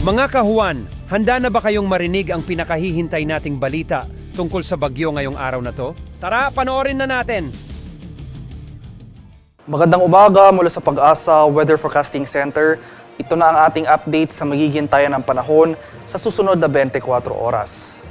Mga kahuan, handa na ba kayong marinig ang pinakahihintay nating balita tungkol sa bagyo ngayong araw na to? Tara, panoorin na natin! Magandang umaga mula sa Pag-asa Weather Forecasting Center. Ito na ang ating update sa magiging tayan ng panahon sa susunod na 24 oras.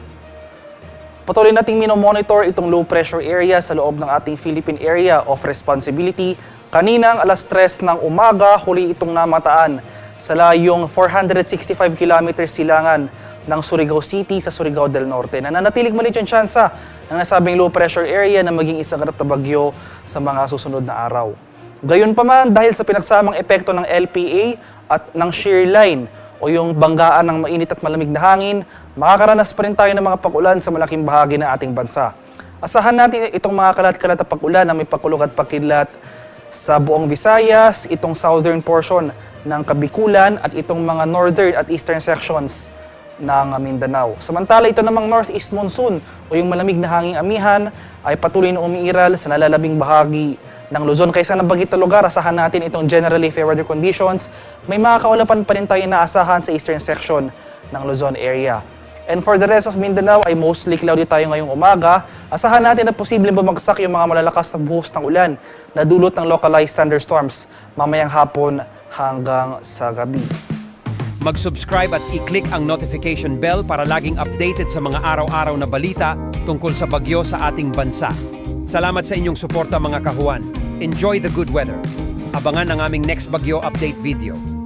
Patuloy nating minomonitor itong low pressure area sa loob ng ating Philippine Area of Responsibility. Kaninang alas 3 ng umaga, huli itong namataan sa layong 465 kilometers silangan ng Surigao City sa Surigao del Norte. Nananatiling maliit yung tsansa ng nasabing low pressure area na maging isang ganap na bagyo sa mga susunod na araw. Gayunpaman, dahil sa pinagsamang epekto ng LPA at ng shear line o yung banggaan ng mainit at malamig na hangin, makakaranas pa rin tayo ng mga pag-ulan sa malaking bahagi ng ating bansa. Asahan natin itong mga kalat-kalat na pag-ulan na may pakulog at pakidlat sa buong Visayas, itong southern portion ng Kabikulan at itong mga northern at eastern sections ng Mindanao. Samantala, ito namang northeast monsoon o yung malamig na hanging amihan ay patuloy na umiiral sa nalalabing bahagi ng Luzon. Kaysa nabanggit na lugar, asahan natin itong generally fair weather conditions. May mga kaulapan pa rin tayo naasahan sa eastern section ng Luzon area. And for the rest of Mindanao ay mostly cloudy tayo ngayong umaga. Asahan natin na posibleng bumagsak yung mga malalakas na buhos ng ulan na dulot ng localized thunderstorms mamayang hapon hanggang sa gabi. Mag-subscribe at i-click ang notification bell para laging updated sa mga araw-araw na balita tungkol sa bagyo sa ating bansa. Salamat sa inyong suporta mga kahuan. Enjoy the good weather. Abangan ang aming next bagyo update video.